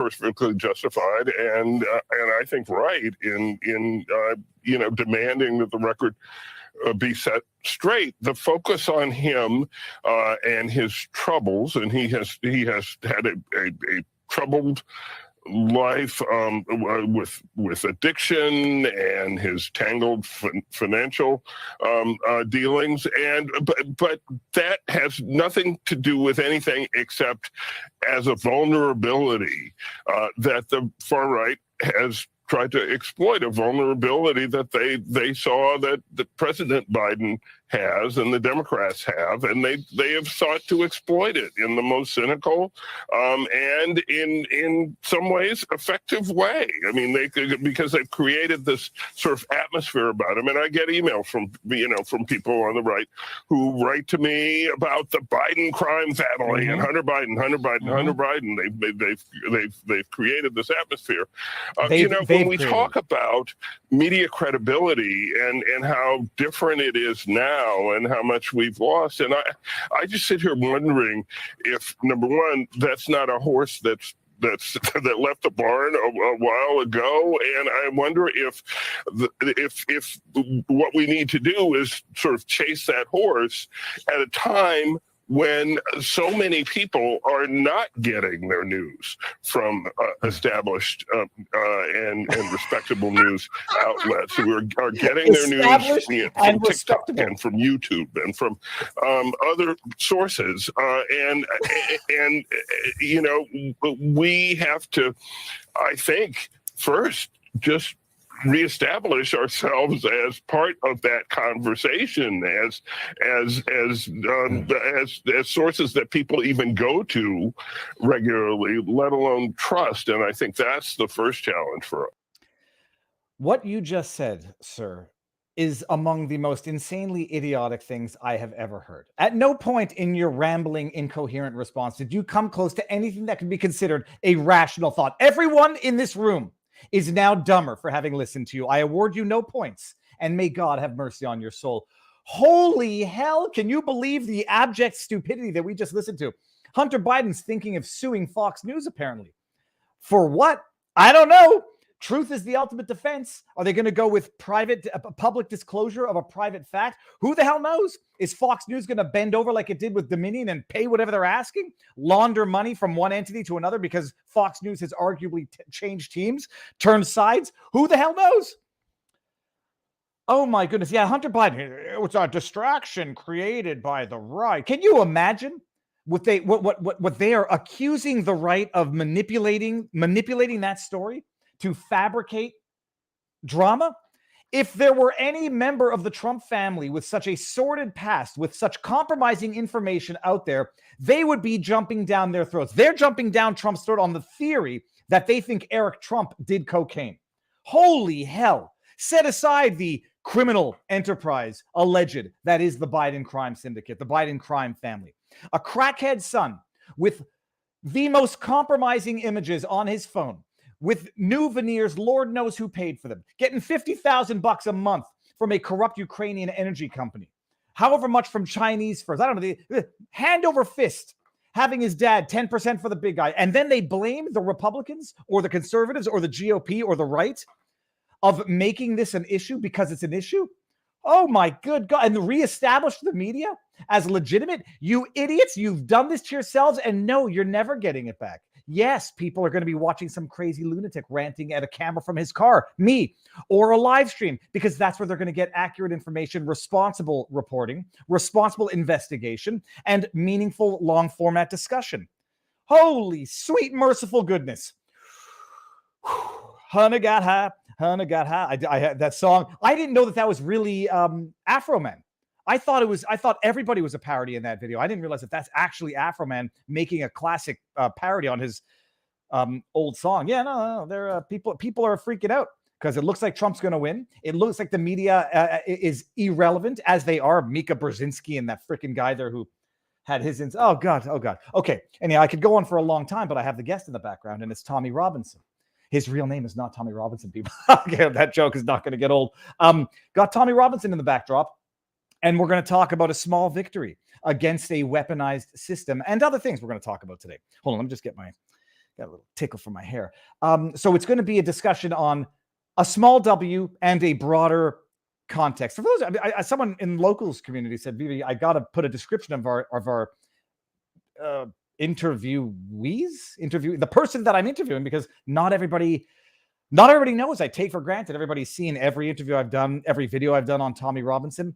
perfectly justified and I think right in demanding that the record be set straight. The focus on him and his troubles, and he has had a troubled life with addiction and his tangled financial dealings, but that has nothing to do with anything except as a vulnerability that the far right has tried to exploit, a vulnerability that they saw that President Biden has and the Democrats have, and they have sought to exploit it in the most cynical and in some ways effective way. I mean, because they've created this sort of atmosphere about him. And I get emails from people on the right who write to me about the Biden crime family and Hunter Biden. They've created this atmosphere. When we talk about media credibility and how different it is now and how much we've lost, and I just sit here wondering if, number one, that's not a horse that left the barn a while ago, and I wonder if what we need to do is sort of chase that horse at a time when so many people are not getting their news from established and respectable news outlets, who are getting their news from TikTok and from YouTube and from other sources. And we have to, I think, first just reestablish ourselves as part of that conversation, as sources that people even go to regularly, let alone trust. And I think that's the first challenge for us. What you just said, sir, is among the most insanely idiotic things I have ever heard. At no point in your rambling, incoherent response did you come close to anything that can be considered a rational thought. Everyone in this room is now dumber for having listened to you. I award you no points, and may God have mercy on your soul. Holy hell, can you believe the abject stupidity that we just listened to? Hunter Biden's thinking of suing Fox News, apparently. For what? I don't know. Truth is the ultimate defense. Are they going to go with public disclosure of a private fact? Who the hell knows? Is Fox News going to bend over like it did with Dominion and pay whatever they're asking? Launder money from one entity to another because Fox News has arguably changed teams, turned sides? Who the hell knows? Oh my goodness. Yeah, Hunter Biden, it was a distraction created by the right. Can you imagine what they are accusing the right of manipulating that story to fabricate drama? If there were any member of the Trump family with such a sordid past, with such compromising information out there, they would be jumping down their throats. They're jumping down Trump's throat on the theory that they think Eric Trump did cocaine. Holy hell. Set aside the criminal enterprise alleged that is the Biden crime syndicate, the Biden crime family. A crackhead son with the most compromising images on his phone, with new veneers, Lord knows who paid for them, getting $50,000 a month from a corrupt Ukrainian energy company, however much from Chinese firms. I don't know, the hand over fist, having his dad 10% for the big guy. And then they blame the Republicans or the conservatives or the GOP or the right of making this an issue because it's an issue. Oh my good God. And reestablish the media as legitimate. You idiots, you've done this to yourselves, and no, you're never getting it back. Yes, people are going to be watching some crazy lunatic ranting at a camera from his car, me, or a live stream, because that's where they're going to get accurate information, responsible reporting, responsible investigation, and meaningful long format discussion. Holy sweet merciful goodness. Honey got high. Honey got high. I had that song. I didn't know that was really Afro Man. I thought everybody was a parody in that video. I didn't realize that that's actually Afro Man making a classic parody on his old song. Yeah, no, they're people are freaking out because it looks like Trump's going to win. It looks like the media is irrelevant, as they are. Mika Brzezinski and that freaking guy there who had his oh god. Okay, anyhow, I could go on for a long time, but I have the guest in the background, and it's Tommy Robinson. His real name is not Tommy Robinson, people. Okay, that joke is not going to get old. Got Tommy Robinson in the backdrop. And we're going to talk about a small victory against a weaponized system and other things we're going to talk about today. Hold on, let me just get Got a little tickle for my hair. So it's going to be a discussion on a small W and a broader context. For those, someone in locals community said, Viva, I got to put a description of our the person that I'm interviewing, because not everybody knows. I take for granted everybody's seen every interview I've done, every video I've done on Tommy Robinson.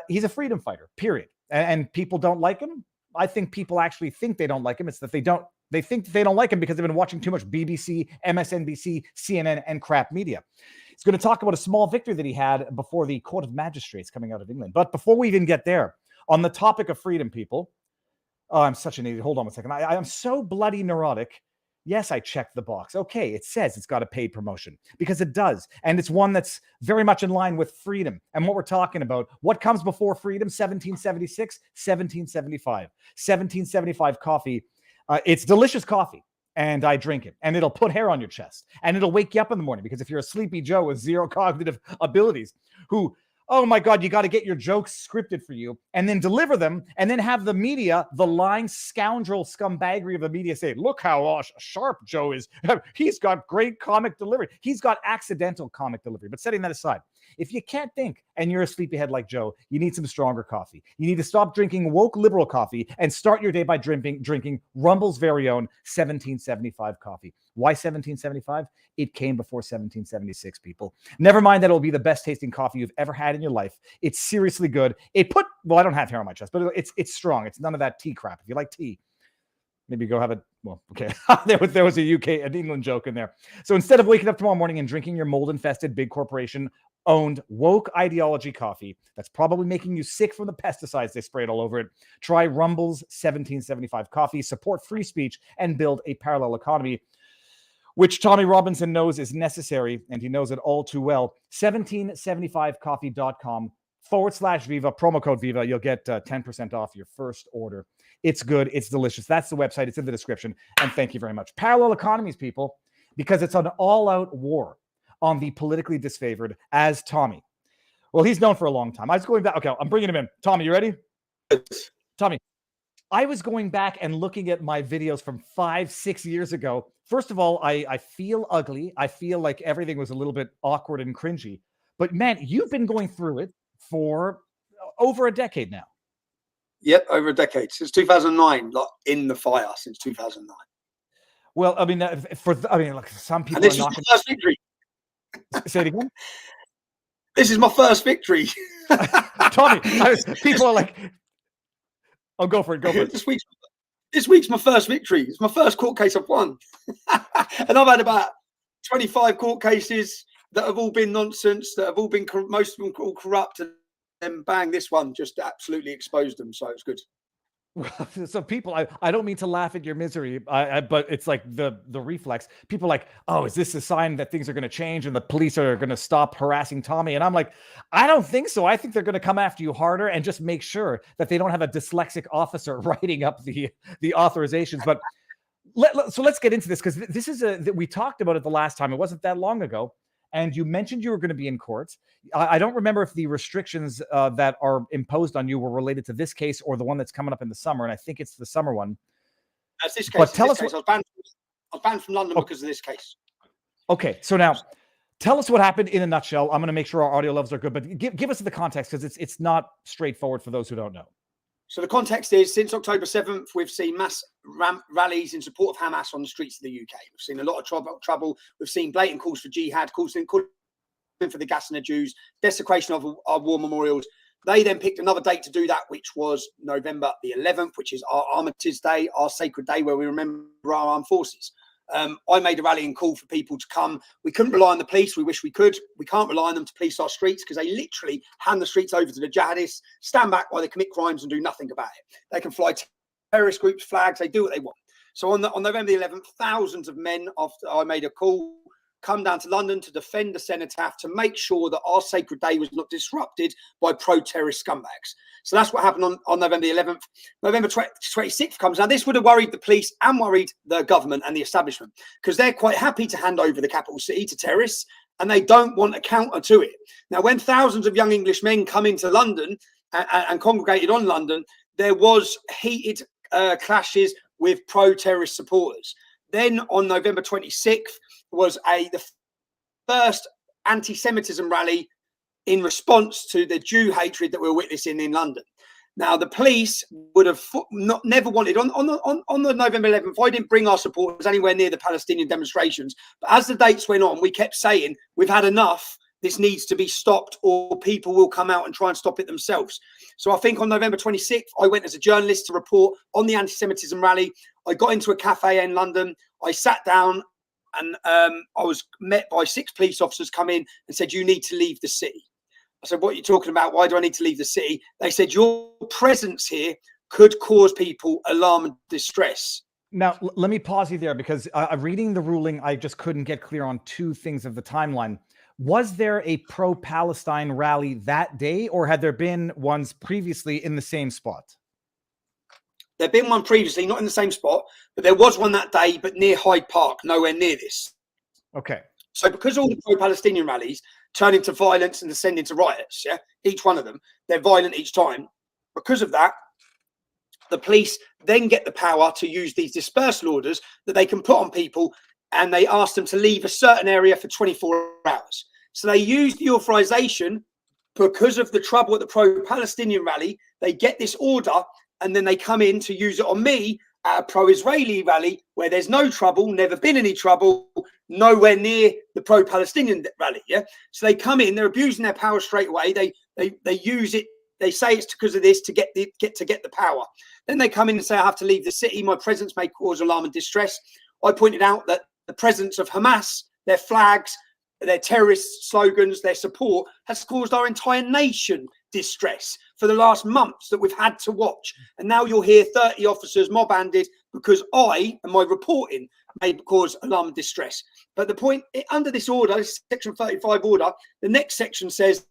He's a freedom fighter, period. And people don't like him. I think people actually think they don't like him. It's that they think they don't like him because they've been watching too much BBC, MSNBC, CNN, and crap media. He's going to talk about a small victory that he had before the Court of Magistrates coming out of England. But before we even get there, on the topic of freedom, people, oh, I'm such an idiot. Hold on a second. I am so bloody neurotic. Yes, I checked the box. Okay, it says it's got a paid promotion, because it does. And it's one that's very much in line with freedom and what we're talking about. What comes before freedom? 1776, 1775. 1775 coffee. It's delicious coffee, and I drink it, and it'll put hair on your chest, and it'll wake you up in the morning, because if you're a sleepy Joe with zero cognitive abilities who, oh my God, you got to get your jokes scripted for you and then deliver them, and then have the media, the lying scoundrel scumbaggery of the media say, look how sharp Joe is. He's got great comic delivery. He's got accidental comic delivery. But setting that aside, if you can't think and you're a sleepyhead like Joe, you need some stronger coffee. You need to stop drinking woke liberal coffee and start your day by drinking Rumble's very own 1775 coffee. Why 1775? It came before 1776, people. Never mind that it'll be the best tasting coffee you've ever had in your life. It's seriously good. Well, I don't have hair on my chest, but it's strong. It's none of that tea crap. If you like tea, maybe go have well, okay. there was an England joke in there. So instead of waking up tomorrow morning and drinking your mold-infested big corporation-owned woke ideology coffee that's probably making you sick from the pesticides they sprayed all over it, try Rumble's 1775 coffee, support free speech, and build a parallel economy, which Tommy Robinson knows is necessary, and he knows it all too well. 1775coffee.com/Viva, promo code Viva. You'll get 10% off your first order. It's good. It's delicious. That's the website. It's in the description. And thank you very much. Parallel economies, people, because it's an all-out war on the politically disfavored as Tommy. Well, he's known for a long time. I was going back. Okay, I'm bringing him in. Tommy, you ready? Tommy, I was going back and looking at my videos from 5-6 years ago. First of all, I feel ugly. I feel like everything was a little bit awkward and cringy. But man, you've been going through it for over a decade now. Yep, over a decade, since 2009, like in the fire since 2009. Well, I mean, like some people. And this is my first victory. Say it again. This is my first victory. Tommy, people are like, "Oh, go for it, go for it." This week's my first victory. It's my first court case I've won, and I've had about 25 court cases that have all been nonsense, that have all been most of them all corrupt. And bang, this one just absolutely exposed them. So it's good. So people, I don't mean to laugh at your misery, but it's like the reflex. People are like, oh, is this a sign that things are going to change and the police are going to stop harassing Tommy? And I'm like, I don't think so. I think they're going to come after you harder and just make sure that they don't have a dyslexic officer writing up the authorizations. But let's get into this, because this is we talked about it the last time. It wasn't that long ago. And you mentioned you were going to be in court. I don't remember if the restrictions that are imposed on you were related to this case or the one that's coming up in the summer. And I think it's the summer one. That's this case. But tell us, I was banned from London because of this case. Okay, so now tell us what happened in a nutshell. I'm going to make sure our audio levels are good, but give us the context, because it's not straightforward for those who don't know. So the context is, since October 7th, we've seen mass rallies in support of Hamas on the streets of the UK. We've seen a lot of trouble. We've seen blatant calls for jihad, calls for the gas and the Jews, desecration of our war memorials. They then picked another date to do that, which was November the 11th, which is our Armistice Day, our sacred day where we remember our armed forces. I made a rallying call for people to come. We couldn't rely on the police. We wish we could. We can't rely on them to police our streets, because they literally hand the streets over to the jihadists, stand back while they commit crimes and do nothing about it. They can fly terrorist groups' flags. They do what they want. So on November the 11th, thousands of men, after I made a call, come down to London to defend the cenotaph, to make sure that our sacred day was not disrupted by pro-terrorist scumbags. So that's what happened on November the 11th. November 26th comes. Now, this would have worried the police and worried the government and the establishment, because they're quite happy to hand over the capital city to terrorists, and they don't want a counter to it. Now, when thousands of young English men come into London and congregated on London, there was heated clashes with pro-terrorist supporters. Then on November 26th was the first anti-Semitism rally in response to the Jew hatred that we're witnessing in London. Now, the police would have never wanted, on the November 11th, I didn't bring our supporters anywhere near the Palestinian demonstrations. But as the dates went on, we kept saying, we've had enough. This needs to be stopped, or people will come out and try and stop it themselves. So I think on November 26th, I went as a journalist to report on the anti-Semitism rally. I got into a cafe in London. I sat down and I was met by 6 police officers come in and said, you need to leave the city. I said, what are you talking about? Why do I need to leave the city? They said, your presence here could cause people alarm and distress. Now, let me pause you there, because reading the ruling, I just couldn't get clear on 2 things of the timeline. Was there a pro-Palestine rally that day, or had there been ones previously in the same spot? There'd been one previously, not in the same spot, but there was one that day, but near Hyde Park, nowhere near this. Okay. So because all the pro-Palestinian rallies turn into violence and descend into riots, yeah, each one of them, they're violent each time. Because of that, the police then get the power to use these dispersal orders that they can put on people, and they ask them to leave a certain area for 24 hours. So they use the authorization because of the trouble at the pro-Palestinian rally. They get this order, and then they come in to use it on me at a pro-Israeli rally where there's no trouble, never been any trouble, nowhere near the pro-Palestinian rally. Yeah. So they come in, they're abusing their power straight away. They use it. They say it's because of this to get the power. Then they come in and say, I have to leave the city. My presence may cause alarm and distress. I pointed out that the presence of Hamas, their flags, their terrorist slogans, their support has caused our entire nation distress for the last months that we've had to watch. And now you'll hear 30 officers mob-handed because I and my reporting may cause alarm and distress. But the point, under this order, section 35 order, the next section says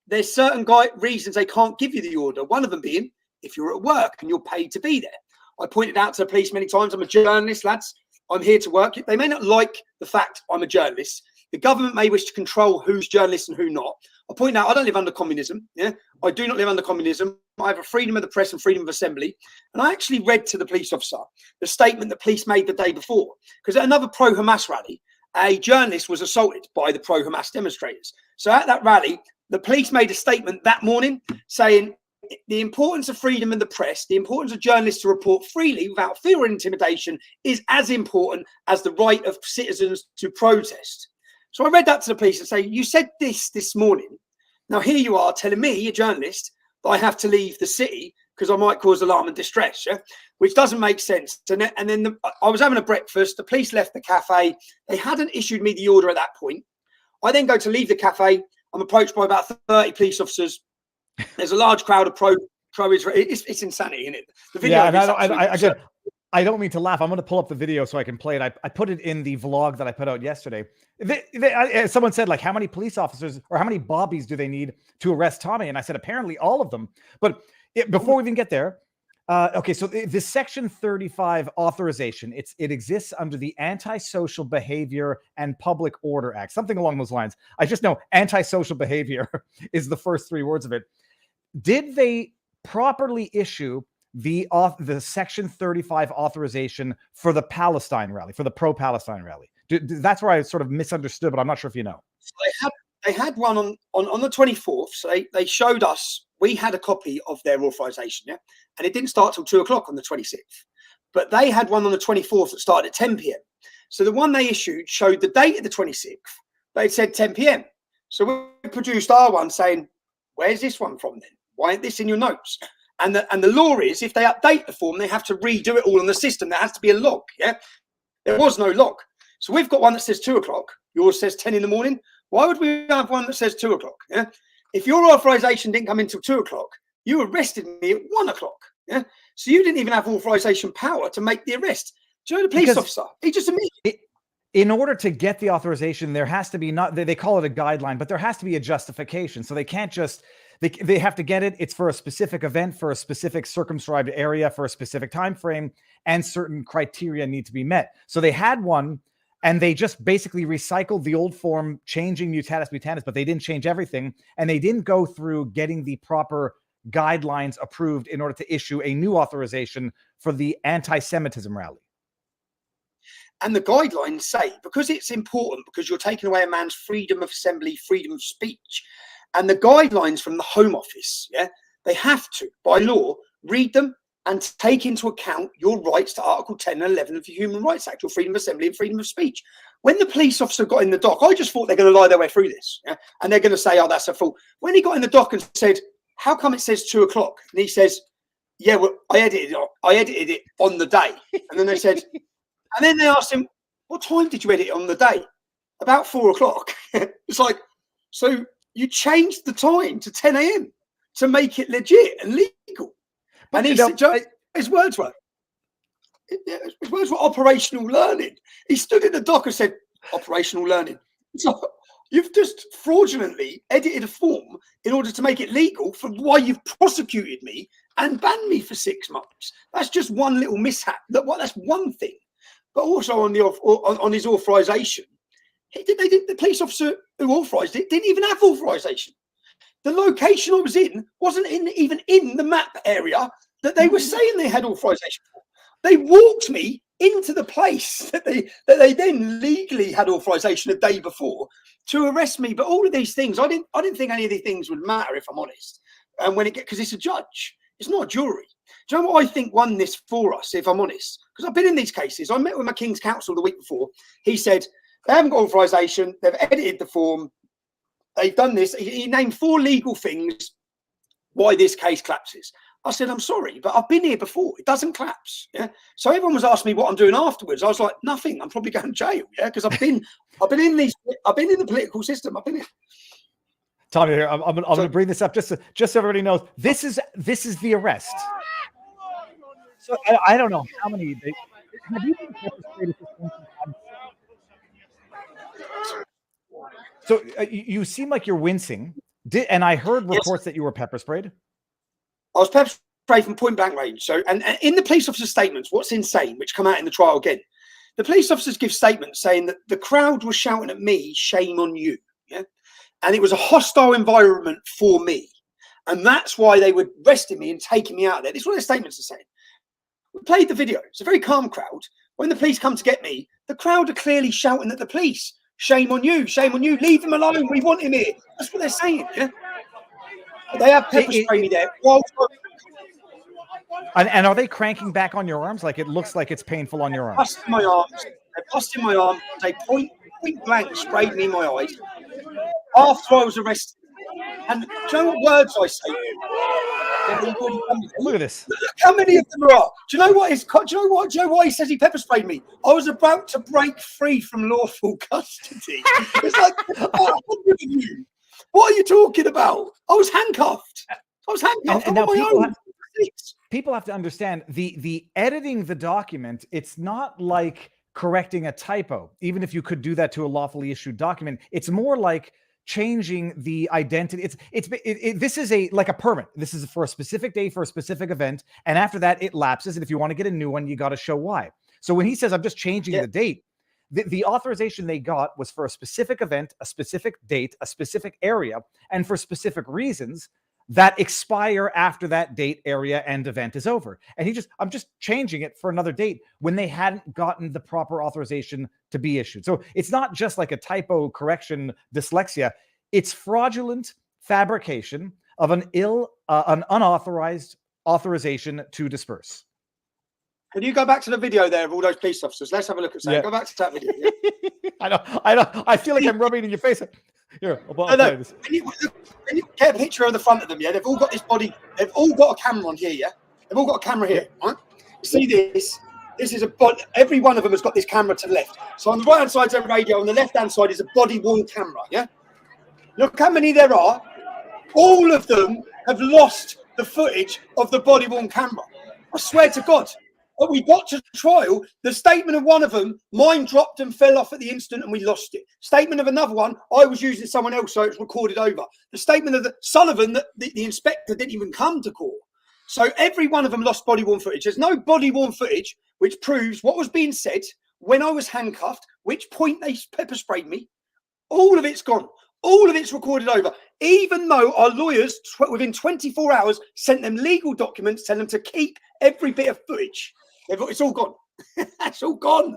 there's certain reasons they can't give you the order. One of them being if you're at work and you're paid to be there. I pointed out to the police many times, I'm a journalist, lads. I'm here to work. They may not like the fact I'm a journalist. The government may wish to control who's journalist and who not. I point out I don't live under communism. Yeah, I do not live under communism. I have a freedom of the press and freedom of assembly. And I actually read to the police officer the statement the police made the day before. Because at another pro-Hamas rally, a journalist was assaulted by the pro-Hamas demonstrators. So at that rally, the police made a statement that morning saying the importance of freedom of the press, the importance of journalists to report freely without fear or intimidation is as important as the right of citizens to protest. So I read that to the police and say, you said this morning. Now here you are telling me, a journalist, that I have to leave the city because I might cause alarm and distress, yeah? Which doesn't make sense. And then I was having a breakfast. The police left the cafe. They hadn't issued me the order at that point. I then go to leave the cafe. I'm approached by about 30 police officers. There's a large crowd of pro-Israel. It's insanity, isn't it? The video. Yeah, I don't mean to laugh. I'm going to pull up the video so I can play it. I put it in the vlog that I put out yesterday. Someone said, like, how many police officers or how many bobbies do they need to arrest Tommy? And I said, apparently all of them. But before we even get there, okay, so the Section 35 authorization, it exists under the Antisocial Behavior and Public Order Act, something along those lines. I just know antisocial behavior is the first 3 words of it. Did they properly issue the Section 35 authorization for the Palestine rally, for the pro-Palestine rally? That's where I sort of misunderstood, but I'm not sure if you know. So they had one on the 24th. So they showed us, we had a copy of their authorization, yeah, and it didn't start till 2 o'clock on the 26th. But they had one on the 24th that started at 10 p.m. So the one they issued showed the date of the 26th, but it said 10 p.m. So we produced our one saying, where's this one from then? Why ain't this in your notes? And the law is, if they update the form, they have to redo it all on the system. There has to be a log, yeah? There was no log. So we've got one that says 2 o'clock. Yours says 10 in the morning. Why would we have one that says 2 o'clock? Yeah. If your authorization didn't come until 2 o'clock, you arrested me at 1 o'clock. Yeah. So you didn't even have authorization power to make the arrest. Do you know the police officer? He just immediately. In order to get the authorization, there has to be they call it a guideline, but there has to be a justification. So they can't just, they have to get it. It's for a specific event, for a specific circumscribed area, for a specific time frame, and certain criteria need to be met. So they had one, and they just basically recycled the old form, changing mutatis mutandis, but they didn't change everything. And they didn't go through getting the proper guidelines approved in order to issue a new authorization for the anti-Semitism rally. And the guidelines say, because it's important, because you're taking away a man's freedom of assembly, freedom of speech, and the guidelines from the Home Office, they have to, by law, read them and take into account your rights to Article 10 and 11 of the Human Rights Act, your freedom of assembly and freedom of speech. When the police officer got in the dock, I just thought they're going to lie their way through this, and they're going to say, oh, that's a fool. When he got in the dock and said, how come it says 2 o'clock? And he says, yeah, well, I edited it on the day. And then they said, and then they asked him, what time did you edit it on the day? About 4 o'clock. It's like, so you changed the time to 10 a.m. to make it legit and legal. But and he said, his words were operational learning. He stood in the dock and said, operational learning. So you've just fraudulently edited a form in order to make it legal for why you've prosecuted me and banned me for 6 months. That's just one little mishap. That's one thing. But also on his authorization, the police officer who authorized it didn't even have authorization. The location I was in wasn't even in the map area that they were saying they had authorization for. They walked me into the place that they then legally had authorization a day before to arrest me. But all of these things, I didn't think any of these things would matter, if I'm honest. And because it's a judge, it's not a jury. Do you know what I think won this for us, if I'm honest? Because I've been in these cases. I met with my King's Counsel the week before. He said they haven't got authorization. They've edited the form. They've done this. He named 4 legal things why this case collapses. I said, I'm sorry, but I've been here before. It doesn't collapse. Yeah. So everyone was asking me what I'm doing afterwards. I was like, nothing. I'm probably going to jail. Yeah, because I've been in the political system. I've been in. Tommy, here I'm going to bring this up just so everybody knows. This is the arrest. So I don't know how many. Have you been pepper sprayed at this point in time? So you seem like you're wincing. And I heard reports that you were pepper sprayed. I was pepper sprayed from point blank range. So, and in the police officer statements, what's insane, which come out in the trial again, the police officers give statements saying that the crowd was shouting at me, "Shame on you," yeah, and it was a hostile environment for me, and that's why they were arresting me and taking me out of there. This is what their statements are saying. We played the video. It's a very calm crowd. When the police come to get me, the crowd are clearly shouting at the police, "Shame on you! Shame on you! Leave him alone! We want him here." That's what they're saying. Yeah. They have pepper spray me there. And are they cranking back on your arms? Like it looks like it's painful on your arms. Busting my arms. They're busting my arm. They point blank sprayed me in my eyes after I was arrested. And do you know what words I say? Look at this. Look how many of them there are. Do you know what? Do you know why he says he pepper sprayed me? I was about to break free from lawful custody. It's like, what are you talking about? I was handcuffed. And now people have to understand the editing the document. It's not like correcting a typo, even if you could do that to a lawfully issued document. It's more like changing the identity. This is like a permit. This is for a specific day for a specific event, and after that it lapses. And if you want to get a new one, you got to show why. So when he says I'm just changing the date, the authorization they got was for a specific event, a specific date, a specific area, and for specific reasons that expire after that date, area, and event is over. And I'm just changing it for another date when they hadn't gotten the proper authorization to be issued. So it's not just like a typo correction, dyslexia. It's fraudulent fabrication of an unauthorized authorization to disperse. Can you go back to the video there of all those police officers? Let's have a look at that. Yeah. Go back to that video. Yeah. I know. I feel like I'm rubbing it in your face. Here, Can you get a picture of the front of them? Yeah, they've all got this body. They've all got a camera on here. Yeah, they've all got a camera here. Right? See this? This is a body. Every one of them has got this camera to the left. So on the right hand side is a radio. On the left hand side is a body-worn camera. Yeah. Look how many there are. All of them have lost the footage of the body-worn camera. I swear to God. When we got to trial, the statement of one of them, mine dropped and fell off at the instant and we lost it. Statement of another one, I was using someone else, so it's recorded over. The statement of Sullivan, that the inspector didn't even come to court. So every one of them lost body-worn footage. There's no body-worn footage which proves what was being said when I was handcuffed, which point they pepper sprayed me. All of it's gone. All of it's recorded over. Even though our lawyers, within 24 hours, sent them legal documents telling them to keep every bit of footage. It's all gone. It's all gone.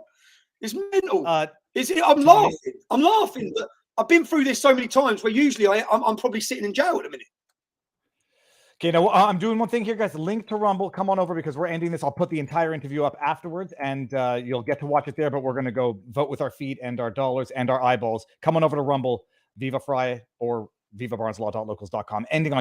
It's mental. I'm Tommy, laughing. I'm laughing. But I've been through this so many times where usually I'm probably sitting in jail at the minute. Okay, now I'm doing one thing here, guys. Link to Rumble. Come on over because we're ending this. I'll put the entire interview up afterwards, and you'll get to watch it there. But we're going to go vote with our feet and our dollars and our eyeballs. Come on over to Rumble, Viva Frei, or vivabarneslaw.locals.com. Ending on